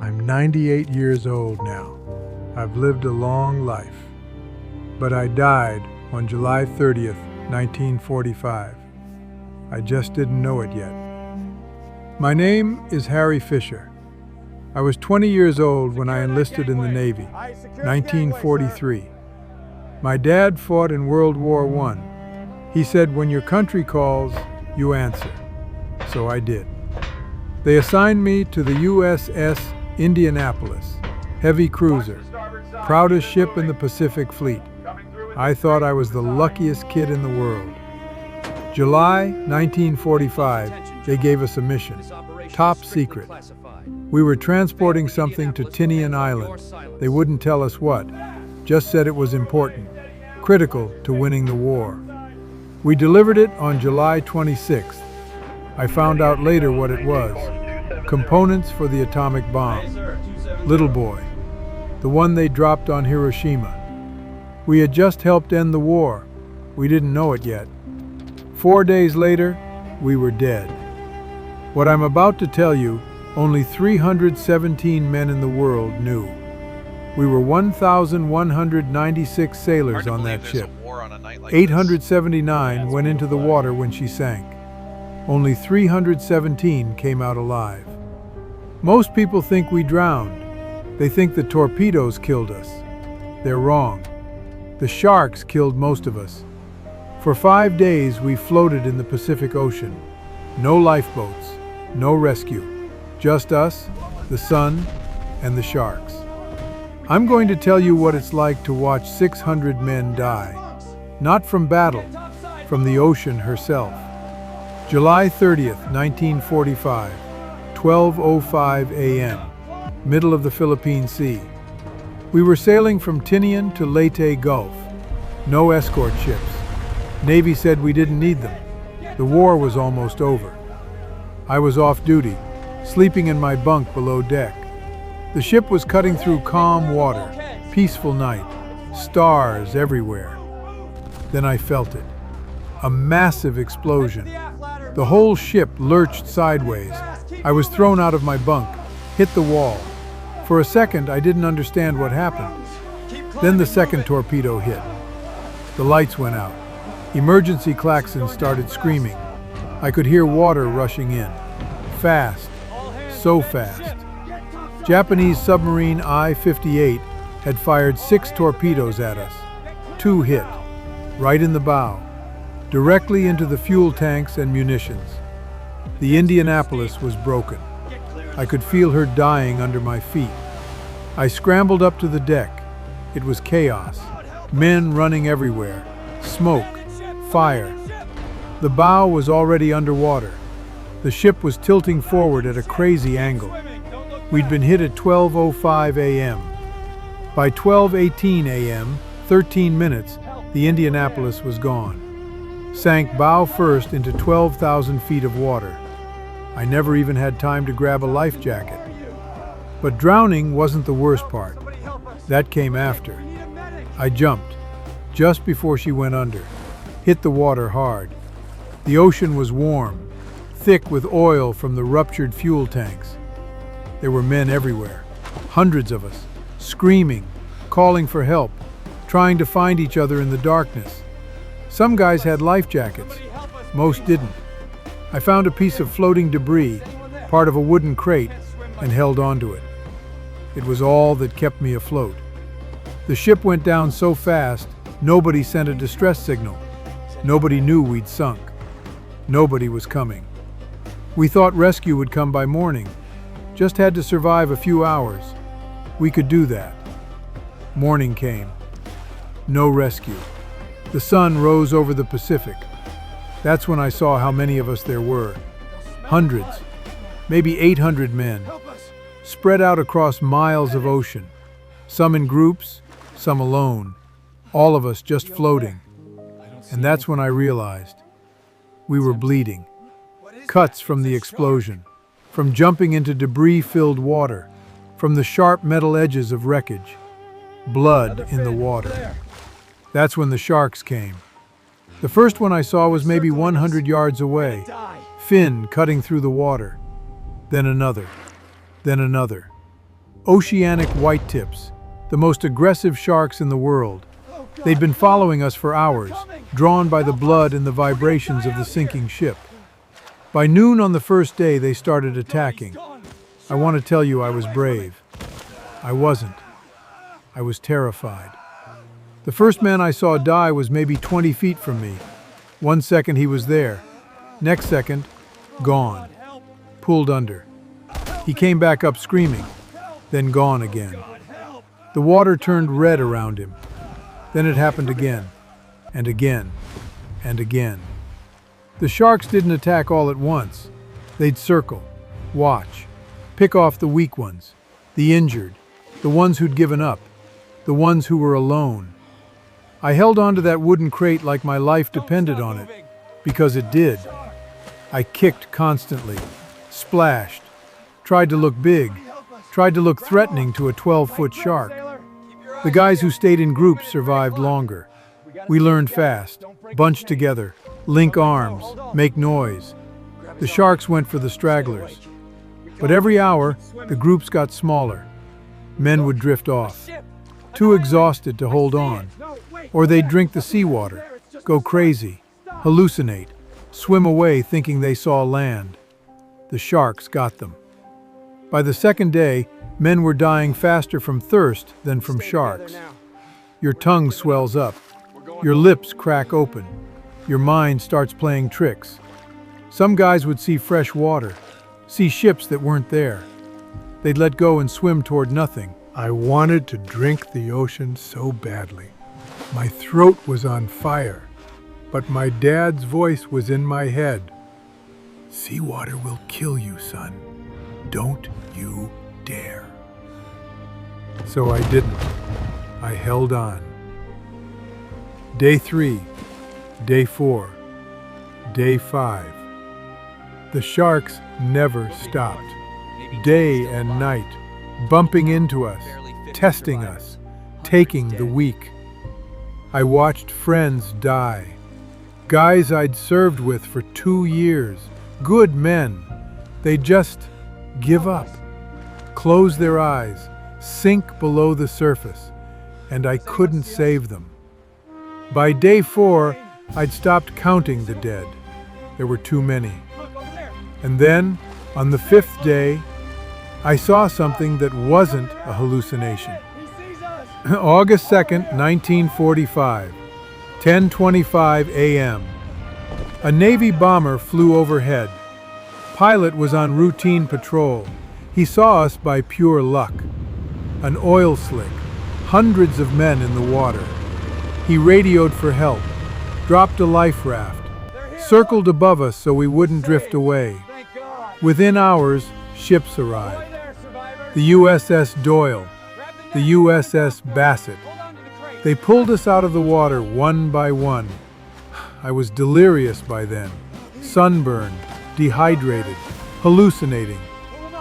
I'm 98 years old now. I've lived a long life. But I died on July 30th, 1945. I just didn't know it yet. My name is Harry Fischer. I was 20 years old when I enlisted in the Navy, 1943. My dad fought in World War I. He said, when your country calls, you answer. So I did. They assigned me to the USS Indianapolis, heavy cruiser, proudest ship in the Pacific Fleet. I thought I was the luckiest kid in the world. July 1945, they gave us a mission, top secret. We were transporting something to Tinian Island. They wouldn't tell us what, just said it was important, critical to winning the war. We delivered it on July 26th. I found out later what it was. Components for the atomic bomb. Little boy, the one they dropped on Hiroshima. We had just helped end the war. We didn't know it yet. 4 days later, we were dead. What I'm about to tell you, only 317 men in the world knew. We were 1,196 sailors on that ship. 879 went into the water when she sank. Only 317 came out alive. Most people think we drowned. They think the torpedoes killed us. They're wrong. The sharks killed most of us. For 5 days we floated in the Pacific Ocean. No lifeboats, no rescue. Just us, the sun, and the sharks. I'm going to tell you what it's like to watch 600 men die. Not from battle, from the ocean herself. July 30th, 1945, 12:05 a.m., middle of the Philippine Sea. We were sailing from Tinian to Leyte Gulf. No escort ships. Navy said we didn't need them. The war was almost over. I was off duty, sleeping in my bunk below deck. The ship was cutting through calm water, peaceful night, stars everywhere. Then I felt it. A massive explosion. The whole ship lurched sideways. I was thrown out of my bunk, hit the wall. For a second, I didn't understand what happened. Then the second torpedo hit. The lights went out. Emergency klaxons started screaming. I could hear water rushing in. Fast. So fast. Japanese submarine I-58 had fired 6 torpedoes at us. 2 hit, right in the bow, directly into the fuel tanks and munitions. The Indianapolis was broken. I could feel her dying under my feet. I scrambled up to the deck. It was chaos. Men running everywhere. Smoke. Fire. The bow was already underwater. The ship was tilting forward at a crazy angle. We'd been hit at 12:05 a.m. By 12:18 a.m., 13 minutes, the Indianapolis was gone. Sank bow first into 12,000 feet of water. I never even had time to grab a life jacket. But drowning wasn't the worst part. That came after. I jumped, just before she went under, hit the water hard. The ocean was warm, thick with oil from the ruptured fuel tanks. There were men everywhere, hundreds of us, screaming, calling for help, trying to find each other in the darkness. Some guys had life jackets, most didn't. I found a piece of floating debris, part of a wooden crate, and held onto it. It was all that kept me afloat. The ship went down so fast, nobody sent a distress signal. Nobody knew we'd sunk. Nobody was coming. We thought rescue would come by morning. Just had to survive a few hours. We could do that. Morning came. No rescue. The sun rose over the Pacific. That's when I saw how many of us there were. Hundreds, maybe 800 men, spread out across miles of ocean. Some in groups, some alone. All of us just floating. And that's when I realized we were bleeding. Cuts from the explosion, from jumping into debris-filled water, from the sharp metal edges of wreckage. Blood in the water. That's when the sharks came. The first one I saw was maybe 100 yards away, fin cutting through the water. Then another. Then another. Oceanic whitetips, the most aggressive sharks in the world. They'd been following us for hours, drawn by the blood and the vibrations of the sinking ship. By noon on the first day, they started attacking. I want to tell you I was brave. I wasn't. I was terrified. The first man I saw die was maybe 20 feet from me. 1 second he was there. Next second, gone. Pulled under. He came back up screaming, then gone again. The water turned red around him. Then it happened again, and again, and again. The sharks didn't attack all at once. They'd circle, watch, pick off the weak ones, the injured, the ones who'd given up, the ones who were alone. I held onto that wooden crate like my life depended on it, because it did. I kicked constantly, splashed, tried to look big, tried to look threatening to a 12-foot shark. The guys who stayed in groups survived longer. We learned fast, bunch together, link arms, make noise. The sharks went for the stragglers. But every hour, the groups got smaller. Men would drift off, too exhausted to hold on. Or they'd drink the seawater, go crazy, hallucinate, swim away thinking they saw land. The sharks got them. By the second day, men were dying faster from thirst than from sharks. Your tongue swells up. Your lips crack open. Your mind starts playing tricks. Some guys would see fresh water, see ships that weren't there. They'd let go and swim toward nothing. I wanted to drink the ocean so badly. My throat was on fire, but my dad's voice was in my head. Seawater will kill you, son. Don't you dare. So I didn't. I held on. Day 3, Day 4, Day 5. The sharks never stopped. Day and night, bumping into us, testing us, taking the weak. I watched friends die. Guys I'd served with for 2 years, good men. They just give up, close their eyes, sink below the surface, and I couldn't save them. By day 4, I'd stopped counting the dead. There were too many. And then, on the 5th day, I saw something that wasn't a hallucination. August 2nd, 1945, 10:25 a.m. A Navy bomber flew overhead. Pilot was on routine patrol. He saw us by pure luck. An oil slick, hundreds of men in the water. He radioed for help, dropped a life raft, circled above us so we wouldn't drift away. Within hours, ships arrived. The USS Doyle, the USS Bassett. They pulled us out of the water one by one. I was delirious by then, sunburned, dehydrated, hallucinating.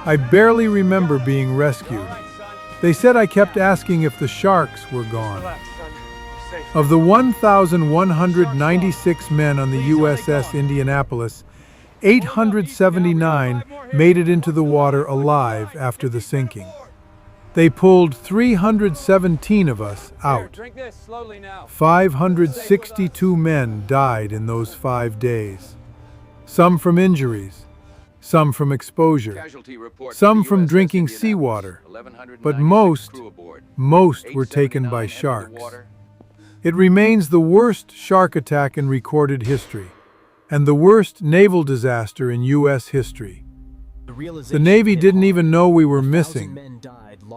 I barely remember being rescued. They said I kept asking if the sharks were gone. Of the 1,196 men on the USS Indianapolis, 879 made it into the water alive after the sinking. They pulled 317 of us out. 562 men died in those 5 days. Some from injuries, some from exposure, some from drinking seawater, but most were taken by sharks. It remains the worst shark attack in recorded history, and the worst naval disaster in U.S. history. The Navy didn't even know we were missing.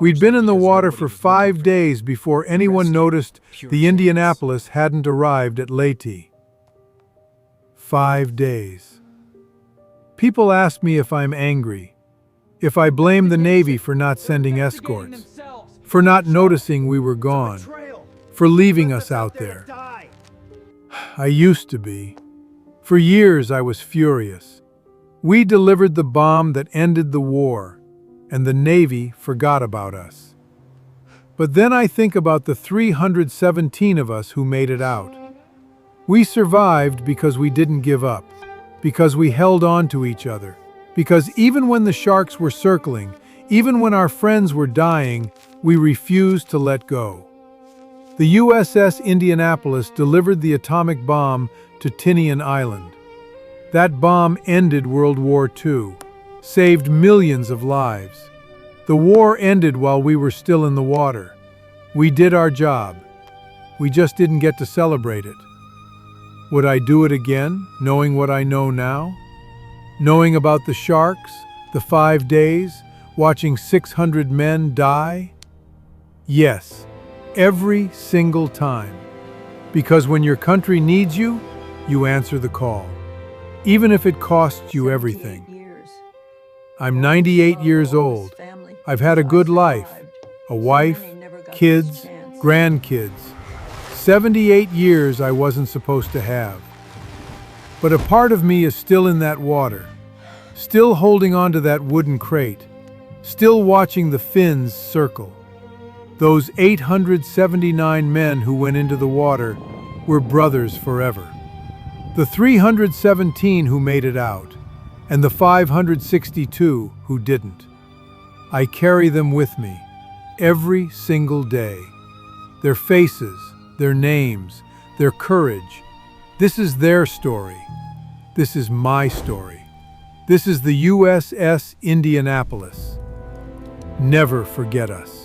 We'd been in the water for 5 days before anyone noticed the Indianapolis hadn't arrived at Leyte. 5 days. People ask me if I'm angry, if I blame the Navy for not sending escorts, for not noticing we were gone, for leaving us out there. I used to be. For years I was furious. We delivered the bomb that ended the war, and the Navy forgot about us. But then I think about the 317 of us who made it out. We survived because we didn't give up, because we held on to each other, because even when the sharks were circling, Even when our friends were dying, we refused to let go. The USS Indianapolis delivered the atomic bomb to Tinian Island. That bomb ended World War II, saved millions of lives. The war ended while we were still in the water. We did our job. We just didn't get to celebrate it. Would I do it again, knowing what I know now? Knowing about the sharks, the 5 days, watching 600 men die? Yes, every single time. Because when your country needs you, you answer the call, even if it costs you everything. I'm 98 years old. I've had a good life, a wife, kids, grandkids. 78 years I wasn't supposed to have. But a part of me is still in that water, still holding on to that wooden crate, still watching the fins circle. Those 879 men who went into the water were brothers forever. The 317 who made it out, and the 562 who didn't. I carry them with me, every single day. Their faces, their names, their courage. This is their story. This is my story. This is the USS Indianapolis. Never forget us.